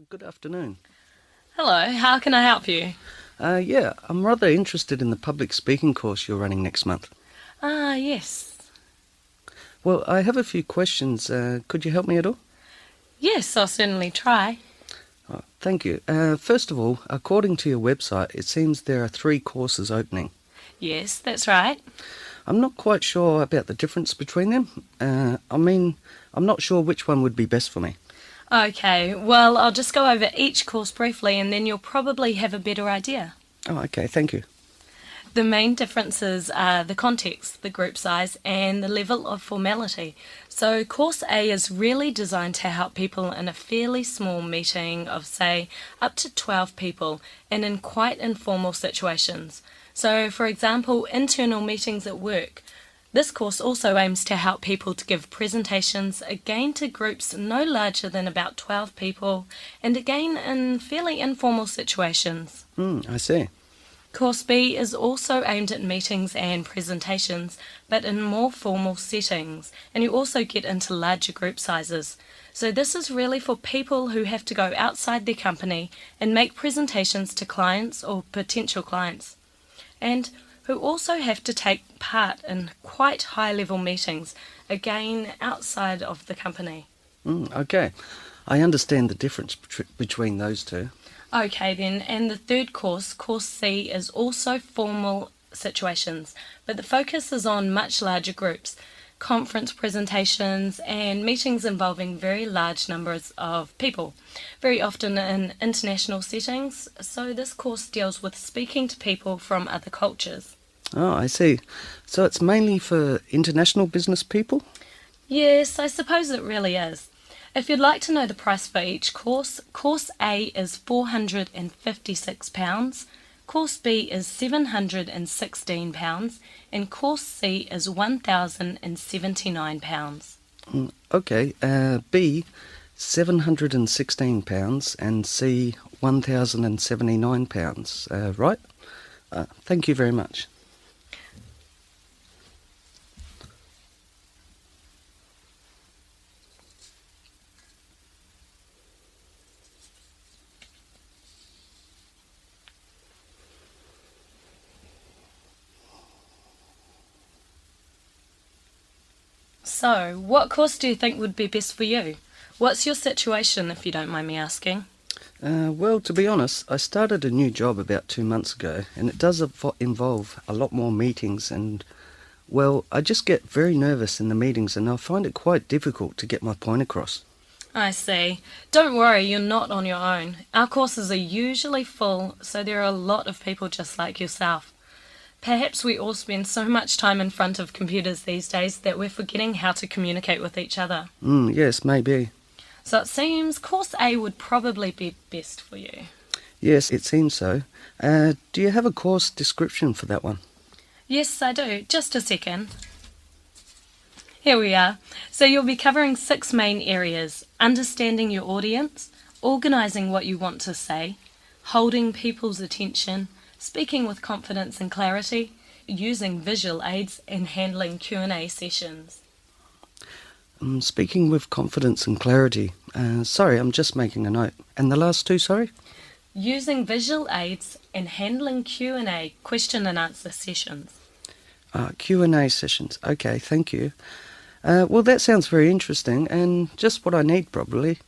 Good afternoon. Hello, how can I help you? Yeah, I'm rather interested in the public speaking course you're running next month. Yes. Well, I have a few questions. Could you help me at all? Yes, I'll certainly try. Oh, thank you. First of all, according to your website, it seems there are three courses opening. Yes, that's right. I'm not quite sure about the difference between them. I'm not sure which one would be best for me. Okay, well, I'll just go over each course briefly and then you'll probably have a better idea. Oh, okay, thank you. The main differences are the context, the group size, and the level of formality. So, Course A is really designed to help people in a fairly small meeting of, say, up to 12 people and in quite informal situations. So, for example, internal meetings at work. This course also aims to help people to give presentations again to groups no larger than about 12 people and again in fairly informal situations. I see. Course B is also aimed at meetings and presentations, but in more formal settings, and you also get into larger group sizes. So this is really for people who have to go outside their company and make presentations to clients or potential clients, and who also have to take part in quite high-level meetings, again outside of the company. Okay, I understand the difference between those two. Okay then, and the third course, Course C, is also formal situations, but the focus is on much larger groups, conference presentations and meetings involving very large numbers of people, very often in international settings, so this course deals with speaking to people from other cultures. Oh, I see. So it's mainly for international business people? Yes, I suppose it really is. If you'd like to know the price for each course, Course A is £456, Course B is £716, and Course C is £1,079. Okay, B, £716 and C, £1,079, right? Thank you very much. So, what course do you think would be best for you? What's your situation, if you don't mind me asking? Well, to be honest, I started a new job about 2 months ago, and it does involve a lot more meetings, and, well, I just get very nervous in the meetings, and I find it quite difficult to get my point across. I see. Don't worry, you're not on your own. Our courses are usually full, so there are a lot of people just like yourself. Perhaps we all spend so much time in front of computers these days that we're forgetting how to communicate with each other. Yes, maybe. So it seems Course A would probably be best for you. Yes, it seems so. Do you have a course description for that one? Yes, I do. Just a second. Here we are. So you'll be covering 6 main areas: understanding your audience, organising what you want to say, holding people's attention, speaking with confidence and clarity, using visual aids, and handling Q&A sessions. Speaking with confidence and clarity. Sorry, I'm just making a note. And the last two, sorry? Using visual aids and handling Q&A, question and answer sessions. Q&A sessions. Okay, thank you. Well, that sounds very interesting and just what I need probably.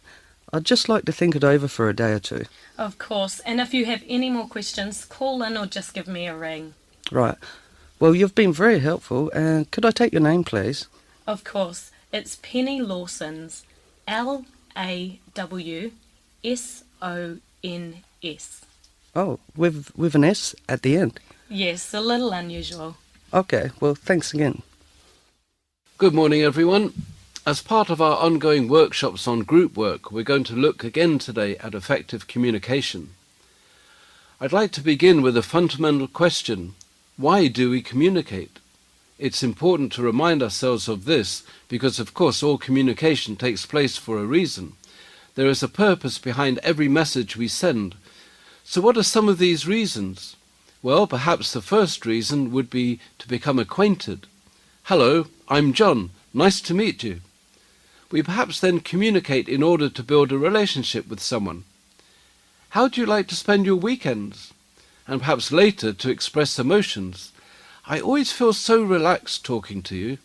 I'd just like to think it over for a day or two. Of course, and if you have any more questions, call in or just give me a ring. Right. Well, you've been very helpful. Could I take your name, please? Of course, it's Penny Lawsons, Lawsons. Oh, with an S at the end. Yes, a little unusual. Okay, well, thanks again. Good morning, everyone. As part of our ongoing workshops on group work, we're going to look again today at effective communication. I'd like to begin with a fundamental question. Why do we communicate? It's important to remind ourselves of this because, of course, all communication takes place for a reason. There is a purpose behind every message we send. So what are some of these reasons? Well, perhaps the first reason would be to become acquainted. Hello, I'm John. Nice to meet you. We perhaps then communicate in order to build a relationship with someone. How do you like to spend your weekends? And perhaps later to express emotions. I always feel so relaxed talking to you.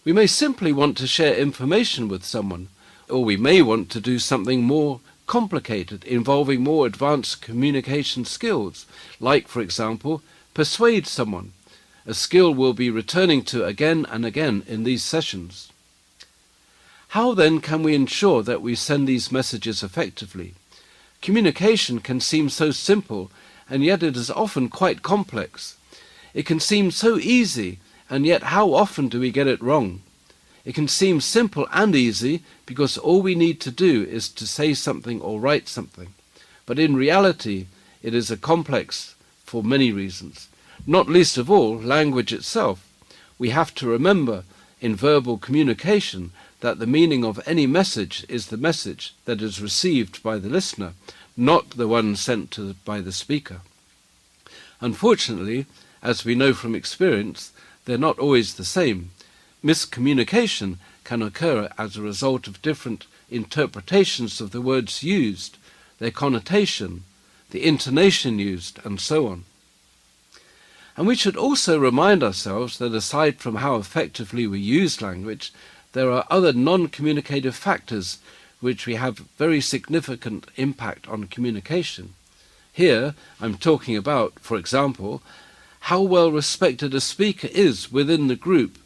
We may simply want to share information with someone, or we may want to do something more complicated, involving more advanced communication skills, like, for example, persuade someone, a skill we'll be returning to again and again in these sessions. How then can we ensure that we send these messages effectively? Communication can seem so simple, and yet it is often quite complex. It can seem so easy, and yet how often do we get it wrong? It can seem simple and easy because all we need to do is to say something or write something. But in reality, it is a complex for many reasons. Not least of all, language itself. We have to remember in verbal communication that the meaning of any message is the message that is received by the listener, not the one sent by the speaker. Unfortunately, as we know from experience, they're not always the same. Miscommunication can occur as a result of different interpretations of the words used, their connotation, the intonation used, and so on. And we should also remind ourselves that aside from how effectively we use language, there are other non-communicative factors which we have very significant impact on communication. Here I'm talking about, for example, how well respected a speaker is within the group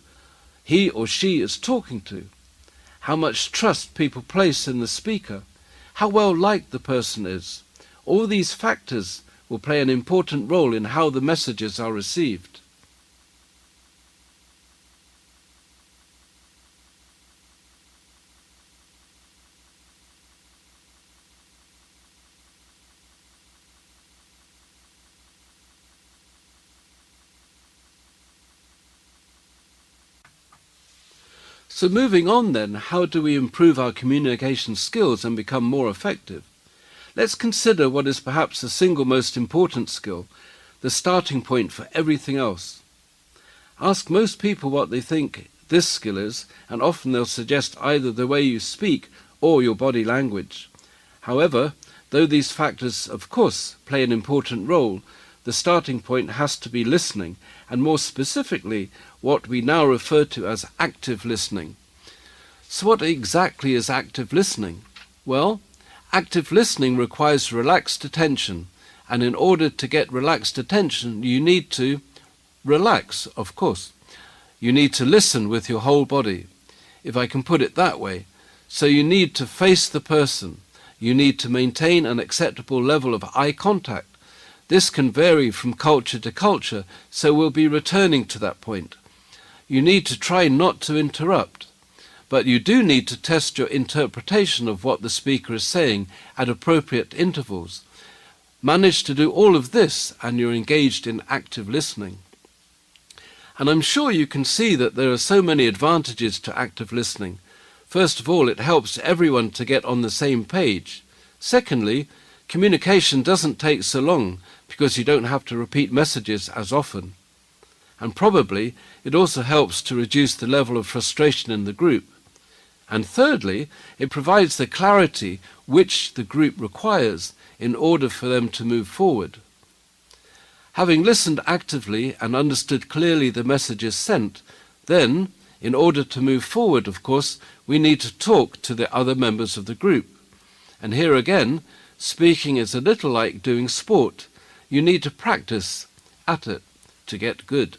he or she is talking to, how much trust people place in the speaker, how well liked the person is. All these factors will play an important role in how the messages are received. So moving on then, how do we improve our communication skills and become more effective? Let's consider what is perhaps the single most important skill, the starting point for everything else. Ask most people what they think this skill is, and often they'll suggest either the way you speak or your body language. However, though these factors of course play an important role, the starting point has to be listening, and more specifically, what we now refer to as active listening. So what exactly is active listening? Well, active listening requires relaxed attention, and in order to get relaxed attention, you need to relax, of course. You need to listen with your whole body, if I can put it that way. So you need to face the person. You need to maintain an acceptable level of eye contact. This can vary from culture to culture, so we'll be returning to that point. You need to try not to interrupt, but you do need to test your interpretation of what the speaker is saying at appropriate intervals. Manage to do all of this and you're engaged in active listening. And I'm sure you can see that there are so many advantages to active listening. First of all, it helps everyone to get on the same page. Secondly, communication doesn't take so long because you don't have to repeat messages as often. And probably it also helps to reduce the level of frustration in the group. And thirdly, it provides the clarity which the group requires in order for them to move forward. Having listened actively and understood clearly the messages sent, then, in order to move forward, of course, we need to talk to the other members of the group. And here again, speaking is a little like doing sport. You need to practice at it to get good.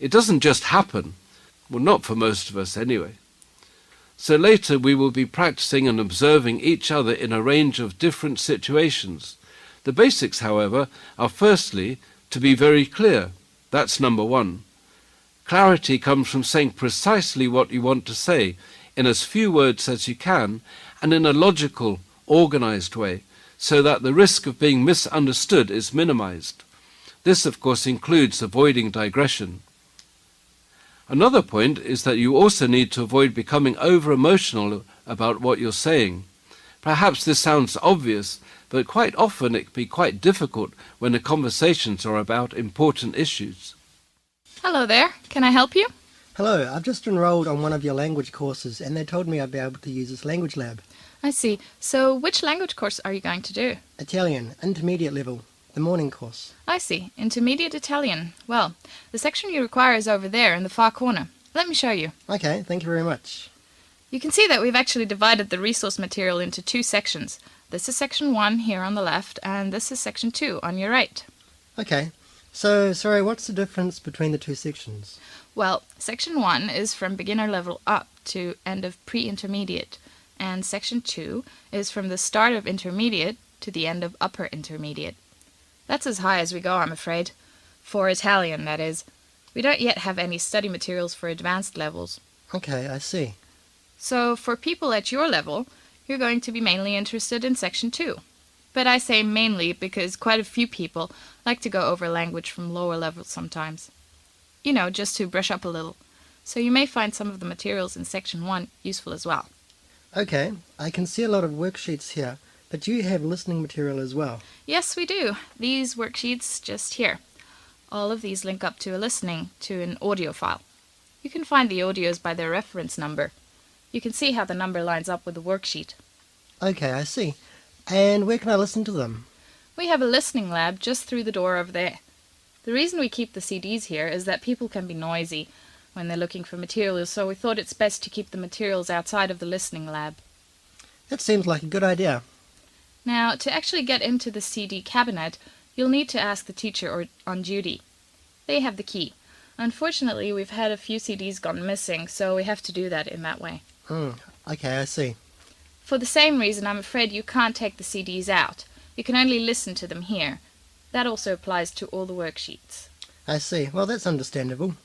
It doesn't just happen. Well, not for most of us anyway. So later we will be practicing and observing each other in a range of different situations. The basics, however, are firstly to be very clear. That's number one. Clarity comes from saying precisely what you want to say in as few words as you can and in a logical, organized way, so that the risk of being misunderstood is minimized. This, of course, includes avoiding digression. Another point is that you also need to avoid becoming over-emotional about what you're saying. Perhaps this sounds obvious, but quite often it can be quite difficult when the conversations are about important issues. Hello there. Can I help you? Hello, I've just enrolled on one of your language courses and they told me I'd be able to use this language lab. I see. So which language course are you going to do? Italian, intermediate level, the morning course. I see. Intermediate Italian. Well, the section you require is over there in the far corner. Let me show you. Okay, thank you very much. You can see that we've actually divided the resource material into two sections. This is section 1 here on the left, and this is section 2 on your right. Okay, so, sorry, what's the difference between the two sections? Well, section 1 is from beginner level up to end of pre-intermediate, and section 2 is from the start of intermediate to the end of upper intermediate. That's as high as we go, I'm afraid. For Italian, that is. We don't yet have any study materials for advanced levels. Okay, I see. So for people at your level, you're going to be mainly interested in section 2. But I say mainly because quite a few people like to go over language from lower levels sometimes. You know, just to brush up a little. So you may find some of the materials in section 1 useful as well. Okay, I can see a lot of worksheets here, but do you have listening material as well? Yes, we do. These worksheets just here. All of these link up to an audio file. You can find the audios by their reference number. You can see how the number lines up with the worksheet. Okay, I see. And where can I listen to them? We have a listening lab just through the door over there. The reason we keep the CDs here is that people can be noisy when they're looking for materials, so we thought it's best to keep the materials outside of the listening lab. That seems like a good idea. Now, to actually get into the CD cabinet, you'll need to ask the teacher on duty. They have the key. Unfortunately, we've had a few CDs gone missing, so we have to do that in that way. Okay, I see. For the same reason, I'm afraid you can't take the CDs out. You can only listen to them here. That also applies to all the worksheets. I see. Well, that's understandable.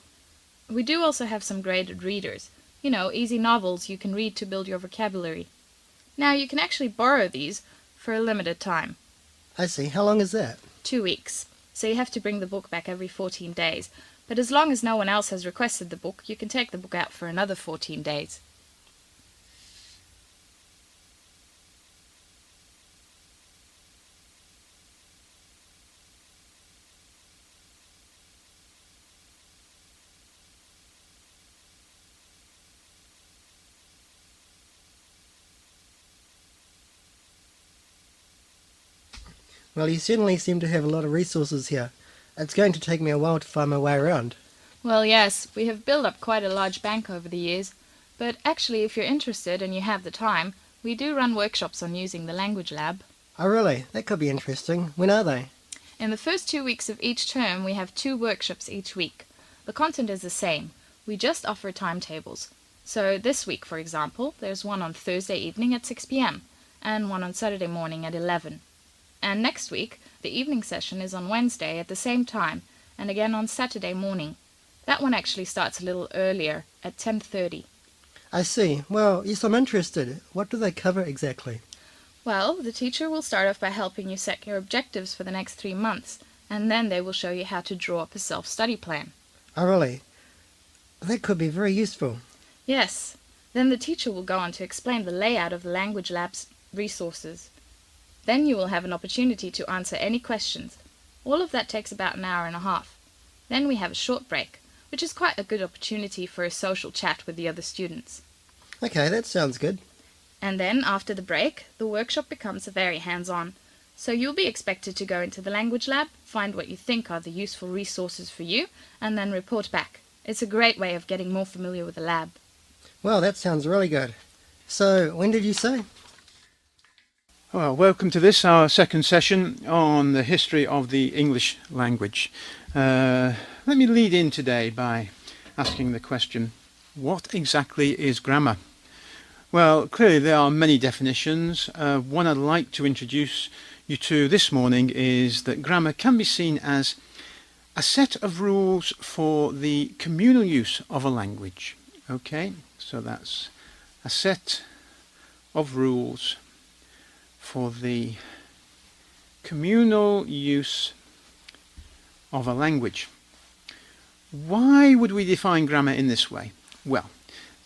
We do also have some graded readers. You know, easy novels you can read to build your vocabulary. Now, you can actually borrow these for a limited time. I see. How long is that? 2 weeks. So you have to bring the book back every 14 days. But as long as no one else has requested the book, you can take the book out for another 14 days. Well, you certainly seem to have a lot of resources here. It's going to take me a while to find my way around. Well, yes, we have built up quite a large bank over the years. But actually, if you're interested and you have the time, we do run workshops on using the language lab. Oh, really? That could be interesting. When are they? In the first 2 weeks of each term, we have 2 workshops each week. The content is the same. We just offer timetables. So this week, for example, there's one on Thursday evening at 6 p.m. and one on Saturday morning at 11. And next week, the evening session is on Wednesday at the same time, and again on Saturday morning. That one actually starts a little earlier, at 10:30. I see. Well, yes, I'm interested. What do they cover exactly? Well, the teacher will start off by helping you set your objectives for the next 3 months, and then they will show you how to draw up a self-study plan. Oh, really? That could be very useful. Yes. Then the teacher will go on to explain the layout of the language lab's resources. Then you will have an opportunity to answer any questions. All of that takes about an hour and a half. Then we have a short break, which is quite a good opportunity for a social chat with the other students. Okay, that sounds good. And then, after the break, the workshop becomes very hands-on. So you'll be expected to go into the language lab, find what you think are the useful resources for you, and then report back. It's a great way of getting more familiar with the lab. Well, that sounds really good. So, when did you say? Well, welcome to this, our second session on the history of the English language. Let me lead in today by asking the question, what exactly is grammar? Well, clearly there are many definitions. One I'd like to introduce you to this morning is that grammar can be seen as a set of rules for the communal use of a language. Okay, so that's a set of rules for the communal use of a language. Why would we define grammar in this way? Well,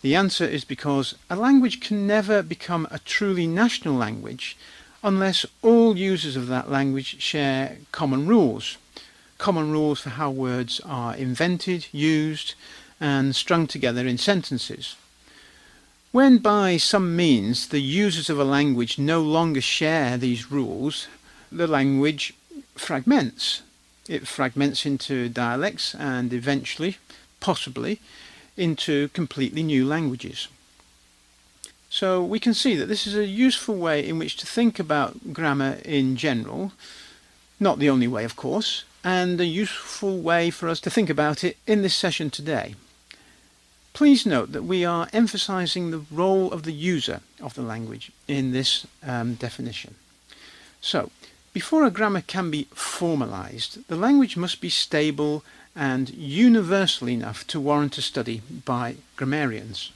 the answer is because a language can never become a truly national language unless all users of that language share common rules for how words are invented, used, and strung together in sentences. When by some means the users of a language no longer share these rules, the language fragments. It fragments into dialects and eventually, possibly, into completely new languages. So we can see that this is a useful way in which to think about grammar in general, not the only way of course, and a useful way for us to think about it in this session today. Please note that we are emphasizing the role of the user of the language in this definition. So, before a grammar can be formalized, the language must be stable and universal enough to warrant a study by grammarians.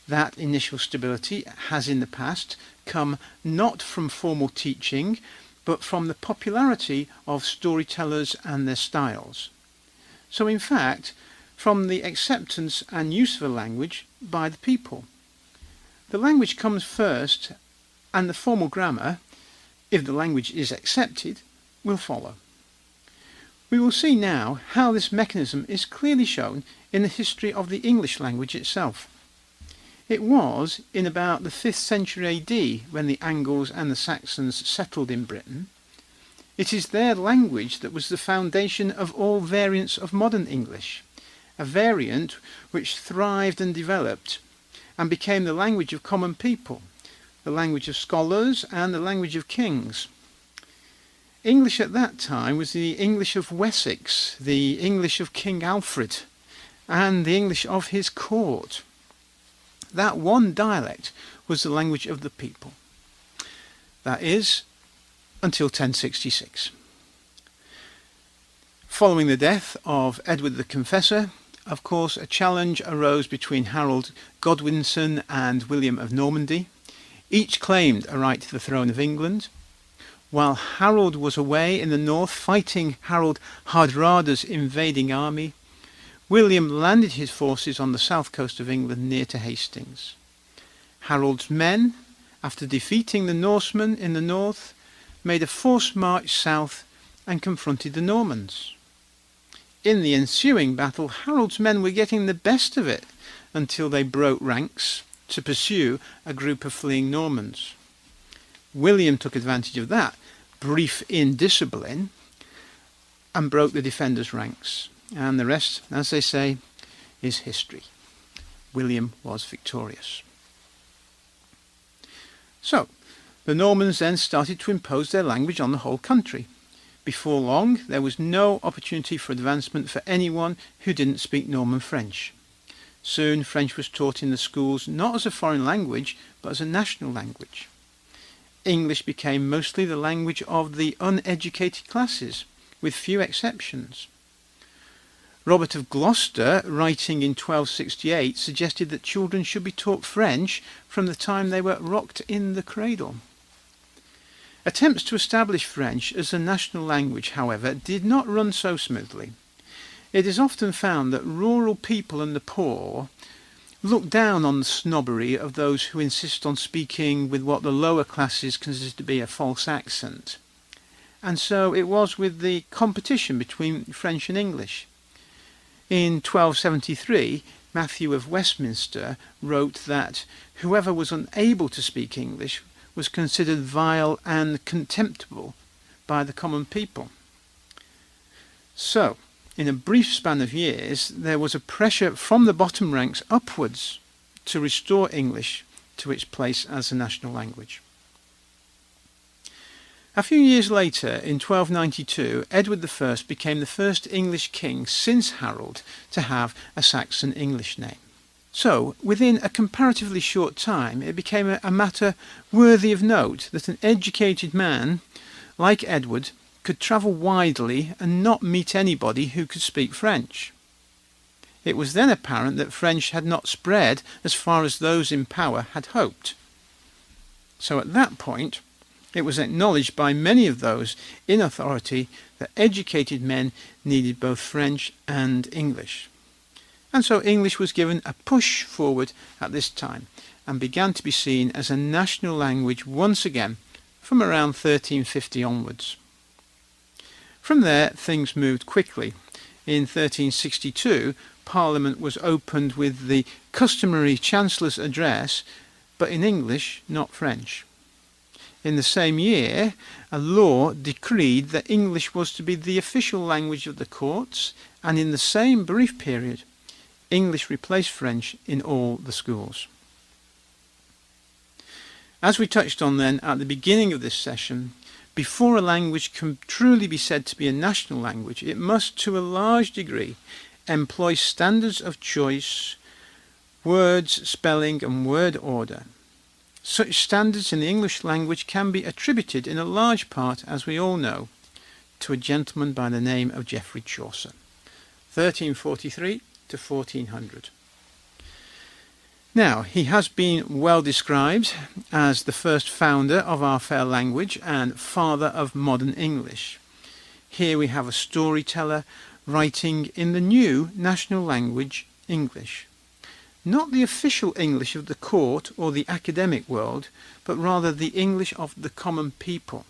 That initial stability has in the past come not from formal teaching, but from the popularity of storytellers and their styles. So in fact, from the acceptance and use of a language by the people. The language comes first, and the formal grammar, if the language is accepted, will follow. We will see now how this mechanism is clearly shown in the history of the English language itself. It was in about the 5th century AD when the Angles and the Saxons settled in Britain. It is their language that was the foundation of all variants of modern English, a variant which thrived and developed and became the language of common people, the language of scholars and the language of kings. English at that time was the English of Wessex, the English of King Alfred, and the English of his court. That one dialect was the language of the people. That is, until 1066. Following the death of Edward the Confessor, of course, a challenge arose between Harold Godwinson and William of Normandy. Each claimed a right to the throne of England. While Harold was away in the north fighting Harold Hardrada's invading army, William landed his forces on the south coast of England near to Hastings. Harold's men, after defeating the Norsemen in the north, made a forced march south and confronted the Normans. In the ensuing battle, Harold's men were getting the best of it until they broke ranks to pursue a group of fleeing Normans. William took advantage of that brief indiscipline and broke the defenders' ranks. And the rest, as they say, is history. William was victorious. So, the Normans then started to impose their language on the whole country. Before long, there was no opportunity for advancement for anyone who didn't speak Norman French. Soon, French was taught in the schools not as a foreign language, but as a national language. English became mostly the language of the uneducated classes, with few exceptions. Robert of Gloucester, writing in 1268, suggested that children should be taught French from the time they were rocked in the cradle. Attempts to establish French as a national language, however, did not run so smoothly. It is often found that rural people and the poor look down on the snobbery of those who insist on speaking with what the lower classes consider to be a false accent. And so it was with the competition between French and English. In 1273, Matthew of Westminster wrote that whoever was unable to speak English was considered vile and contemptible by the common people. So, in a brief span of years, there was a pressure from the bottom ranks upwards to restore English to its place as a national language. A few years later, in 1292, Edward I became the first English king since Harold to have a Saxon English name. So, within a comparatively short time, it became a matter worthy of note that an educated man, like Edward, could travel widely and not meet anybody who could speak French. It was then apparent that French had not spread as far as those in power had hoped. So at that point, it was acknowledged by many of those in authority that educated men needed both French and English. And so English was given a push forward at this time and began to be seen as a national language once again from around 1350 onwards. From there, things moved quickly. In 1362, Parliament was opened with the customary Chancellor's address, but in English, not French. In the same year, a law decreed that English was to be the official language of the courts, and in the same brief period, English replaced French in all the schools. As we touched on then at the beginning of this session, before a language can truly be said to be a national language, it must to a large degree employ standards of choice, words, spelling and word order. Such standards in the English language can be attributed in a large part, as we all know, to a gentleman by the name of Geoffrey Chaucer, 1343 to 1400. Now, he has been well described as the first founder of our fair language and father of modern English. Here we have a storyteller writing in the new national language, English. Not the official English of the court or the academic world, but rather the English of the common people.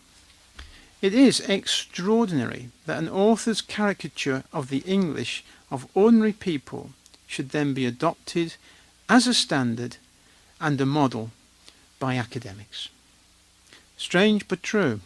It is extraordinary that an author's caricature of the English of ordinary people should then be adopted as a standard and a model by academics. Strange but true.